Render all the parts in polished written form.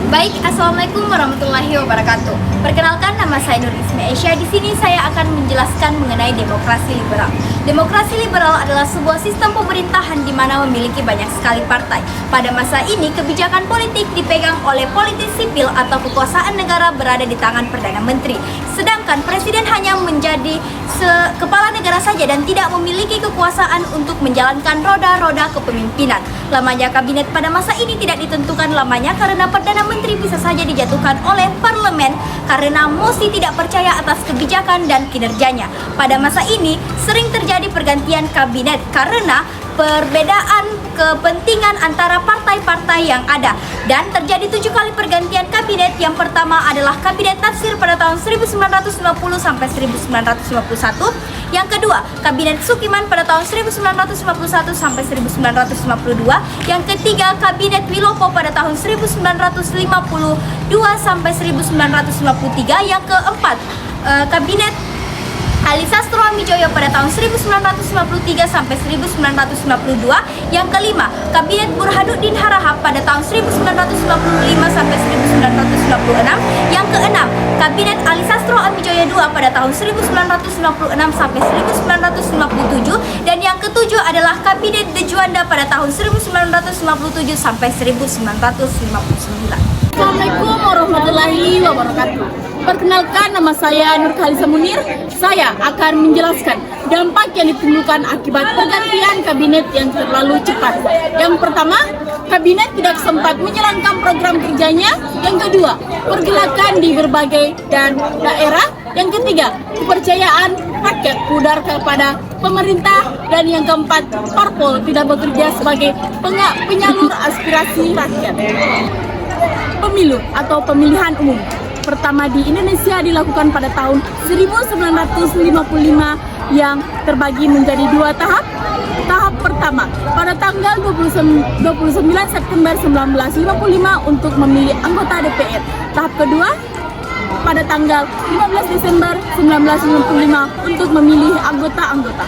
Baik, Assalamualaikum warahmatullahi wabarakatuh. Perkenalkan, nama saya Nur Ismi Aisyah. Di sini saya akan menjelaskan mengenai demokrasi liberal. Demokrasi liberal adalah sebuah sistem pemerintahan di mana memiliki banyak sekali partai. Pada masa ini, kebijakan politik dipegang oleh politik sipil atau kekuasaan negara berada di tangan Perdana Menteri. Sedangkan Presiden hanya menjadi kepala negara saja dan tidak memiliki kekuasaan untuk menjalankan roda-roda kepemimpinan. Lamanya kabinet pada masa ini tidak ditentukan lamanya karena Perdana Menteri bisa saja dijatuhkan oleh parlemen karena mosi tidak percaya atas kebijakan dan kinerjanya. Pada masa ini sering terjadi pergantian kabinet karena perbedaan kepentingan antara partai-partai yang ada, dan terjadi 7 kali pergantian kabinet. Yang pertama adalah kabinet tafsir pada tahun 1950 sampai 1951. Yang kedua, kabinet Sukiman pada tahun 1951 sampai 1952. Yang ketiga, kabinet Wilopo pada tahun 1952 sampai 1953. Yang keempat, kabinet Ali Sastro Amijoyo pada tahun 1953 sampai 1952. Yang kelima, kabinet Burhanuddin Harahap pada tahun 1955 sampai 1956. Yang keenam, kabinet Ali Sastro Amijoyo II pada tahun 1956 sampai 1957. Dan yang ketujuh adalah kabinet De Juanda pada tahun 1957 sampai 1959. Assalamualaikum warahmatullahi wabarakatuh. Perkenalkan, nama saya Nur Khalisa Munir. Saya akan menjelaskan dampak yang ditimbulkan akibat pergantian kabinet yang terlalu cepat. Yang pertama, kabinet tidak sempat menjalankan program kerjanya. Yang kedua, pergerakan di berbagai daerah. Yang ketiga, kepercayaan rakyat pudar kepada pemerintah. Dan yang keempat, parpol tidak bekerja sebagai penyalur aspirasi rakyat. Pemilu atau pemilihan umum pertama di Indonesia dilakukan pada tahun 1955 yang terbagi menjadi 2 tahap. Tahap pertama pada tanggal 29 September 1955 untuk memilih anggota DPR. Tahap kedua pada tanggal 15 Desember 1955 untuk memilih anggota-anggota.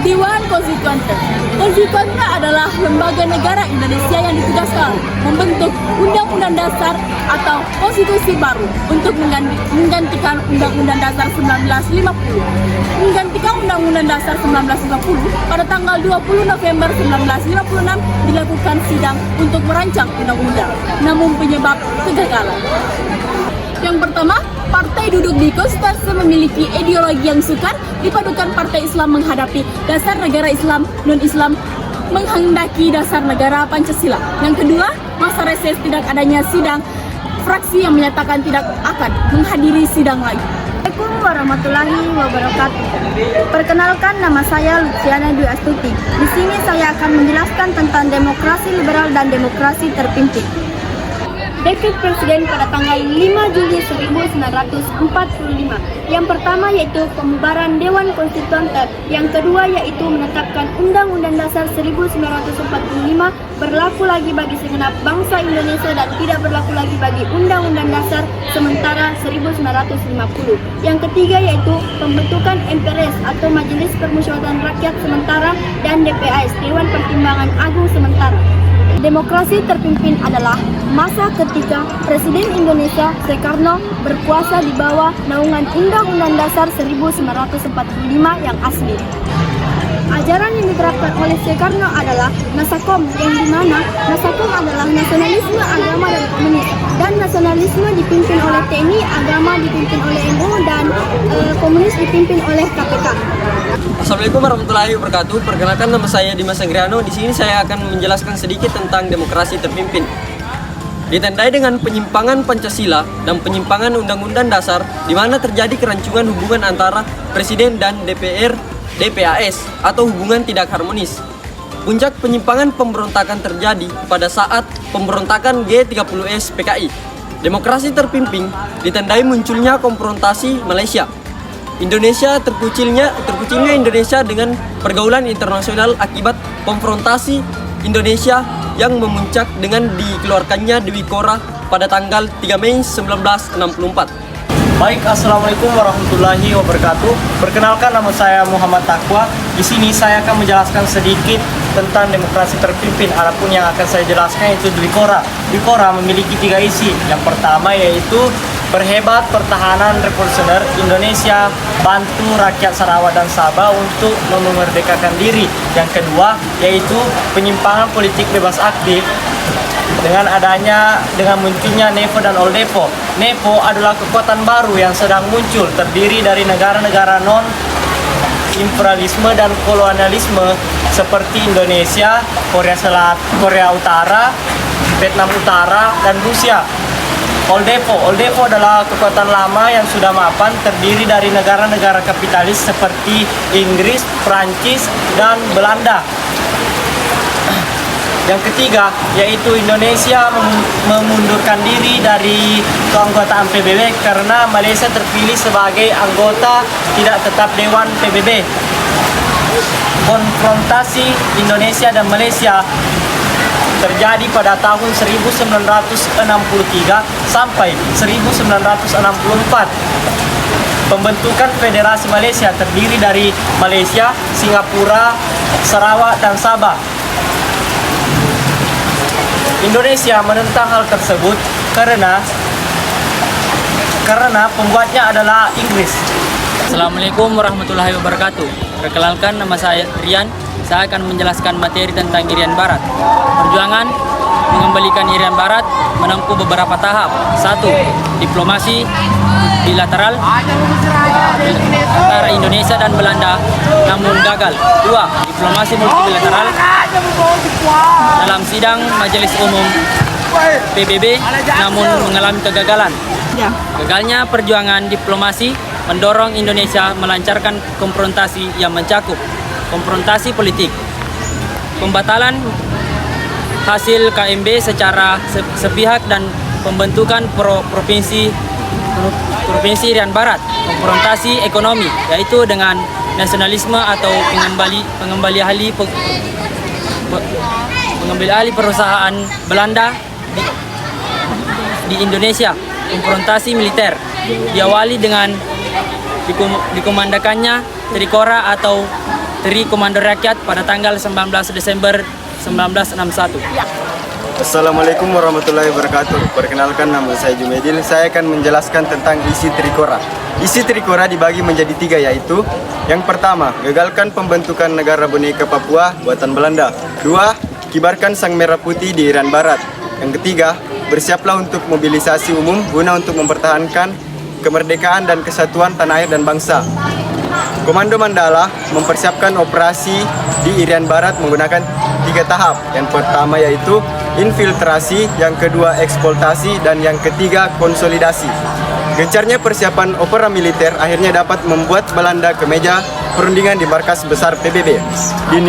Dewan Konstituante. Konstituante adalah lembaga negara Indonesia yang ditugaskan membentuk Undang-Undang Dasar atau Konstitusi baru untuk menggantikan Undang-Undang Dasar 1950. Menggantikan Undang-Undang Dasar 1950 pada tanggal 20 November 1956 dilakukan sidang untuk merancang undang-undang, namun penyebab kegagalan. Yang pertama, partai duduk di konstitusi memiliki ideologi yang sukar dipadukan partai Islam menghadapi dasar negara Islam, non-Islam menghendaki dasar negara Pancasila. Yang kedua, masa reses tidak adanya sidang, fraksi yang menyatakan tidak akan menghadiri sidang lagi. Assalamualaikum warahmatullahi wabarakatuh. Perkenalkan, nama saya Luciana Dwi Astuti. Di sini saya akan menjelaskan tentang demokrasi liberal dan demokrasi terpimpin. Dekret Presiden pada tanggal 5 Juli 1945. Yang pertama yaitu pembubaran Dewan Konstituante. Yang kedua yaitu menetapkan Undang-Undang Dasar 1945 berlaku lagi bagi segenap bangsa Indonesia dan tidak berlaku lagi bagi Undang-Undang Dasar sementara 1950. Yang ketiga yaitu pembentukan MPRS atau Majelis Permusyawaratan Rakyat sementara dan DPAS, Dewan Pertimbangan Agung sementara. Demokrasi terpimpin adalah masa ketika Presiden Indonesia Soekarno berkuasa di bawah naungan Undang-Undang Dasar 1945 yang asli. Ajaran yang diterapkan oleh Soekarno adalah Nasakom, yang dimana Nasakom adalah nasionalisme, agama, dan komunis. Dan nasionalisme dipimpin oleh TNI, agama dipimpin oleh NU, dan komunis dipimpin oleh KPK. Assalamualaikum warahmatullahi wabarakatuh. Perkenalkan, nama saya Dimas Anggriano. Di sini saya akan menjelaskan sedikit tentang demokrasi terpimpin. Ditandai dengan penyimpangan Pancasila dan penyimpangan Undang-Undang Dasar, di mana terjadi kerancuan hubungan antara Presiden dan DPR, DPAS, atau hubungan tidak harmonis. Puncak penyimpangan pemberontakan terjadi pada saat pemberontakan G30S PKI. Demokrasi terpimpin ditandai munculnya konfrontasi Malaysia. Terkucilnya Indonesia dengan pergaulan internasional akibat konfrontasi Indonesia yang memuncak dengan dikeluarkannya Dewi Kora pada tanggal 3 Mei 1964. Baik, assalamualaikum warahmatullahi wabarakatuh. Perkenalkan, nama saya Muhammad Taqwa. Di sini saya akan menjelaskan sedikit tentang demokrasi terpimpin. Adapun yang akan saya jelaskan itu Dwikora. Dwikora memiliki 3 isi. Yang pertama yaitu perhebat pertahanan revolusioner Indonesia, bantu rakyat Sarawak dan Sabah untuk memerdekakan diri. Yang kedua yaitu penyimpangan politik bebas aktif. Dengan munculnya NEPO dan OLDEPO. NEPO adalah kekuatan baru yang sedang muncul, terdiri dari negara-negara non-imperialisme dan kolonialisme seperti Indonesia, Korea Utara, Vietnam Utara, dan Rusia. OLDEPO adalah kekuatan lama yang sudah mapan, terdiri dari negara-negara kapitalis seperti Inggris, Prancis, dan Belanda. Yang ketiga yaitu Indonesia memundurkan diri dari keanggotaan PBB karena Malaysia terpilih sebagai anggota tidak tetap Dewan PBB. Konfrontasi Indonesia dan Malaysia terjadi pada tahun 1963 sampai 1964. Pembentukan Federasi Malaysia terdiri dari Malaysia, Singapura, Sarawak, dan Sabah. Indonesia menentang hal tersebut karena pembuatnya adalah Inggris. Assalamualaikum warahmatullahi wabarakatuh. Perkenalkan, nama saya Rian. Saya akan menjelaskan materi tentang Irian Barat. Perjuangan mengembalikan Irian Barat menempuh beberapa tahap. 1. Diplomasi bilateral antara Indonesia dan Belanda, namun gagal. 2. Diplomasi multilateral dalam sidang Majelis Umum PBB, namun mengalami kegagalan. Gagalnya perjuangan diplomasi mendorong Indonesia melancarkan konfrontasi yang mencakup konfrontasi politik, pembatalan hasil KMB secara sepihak, dan pembentukan provinsi Irian Barat. Konfrontasi ekonomi, yaitu dengan nasionalisme atau pengambil alih perusahaan Belanda di Indonesia. Konfrontasi militer diawali dengan dikomandakannya Trikora atau Tri Komando Rakyat pada tanggal 19 Desember 1961. Assalamualaikum warahmatullahi wabarakatuh. Perkenalkan, nama saya Jumedil. Saya akan menjelaskan tentang isi Trikora. Isi Trikora dibagi menjadi 3, yaitu yang pertama, gagalkan pembentukan negara boneka Papua buatan Belanda. 2. Kibarkan sang merah putih di Irian Barat. Yang ketiga, bersiaplah untuk mobilisasi umum guna untuk mempertahankan kemerdekaan dan kesatuan tanah air dan bangsa. Komando Mandala mempersiapkan operasi di Irian Barat menggunakan 3 tahap. Yang pertama yaitu infiltrasi, yang kedua eksploitasi, dan yang ketiga konsolidasi. Gencarnya persiapan opera militer akhirnya dapat membuat Belanda ke meja perundingan di markas besar PBB di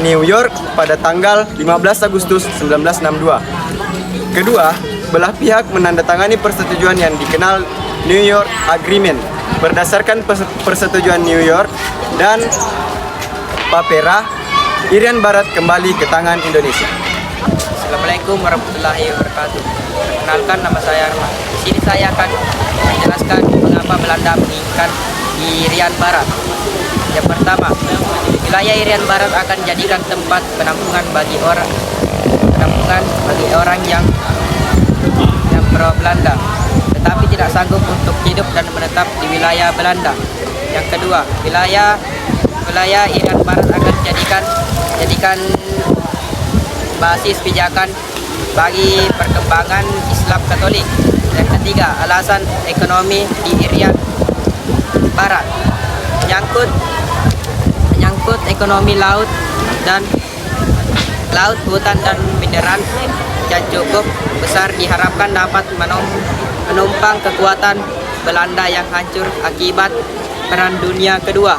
New York pada tanggal 15 Agustus 1962. Kedua, belah pihak menandatangani persetujuan yang dikenal New York Agreement. Berdasarkan persetujuan New York dan Papera, Irian Barat kembali ke tangan Indonesia. Assalamualaikum warahmatullahi wabarakatuh. Perkenalkan, nama saya Arman. Di sini saya akan menjelaskan mengapa Belanda menginginkan Irian Barat. Yang pertama, wilayah Irian Barat akan jadikan tempat penampungan bagi orang yang pro Belanda, tetapi tidak sanggup untuk hidup dan menetap di wilayah Belanda. Yang kedua, wilayah Irian Barat akan jadikan basis pijakan bagi perkembangan Islam Katolik. Yang ketiga, alasan ekonomi di Irian Barat menyangkut ekonomi laut, hutan, dan mineral yang cukup besar diharapkan dapat menumpang kekuatan Belanda yang hancur akibat Perang Dunia Kedua.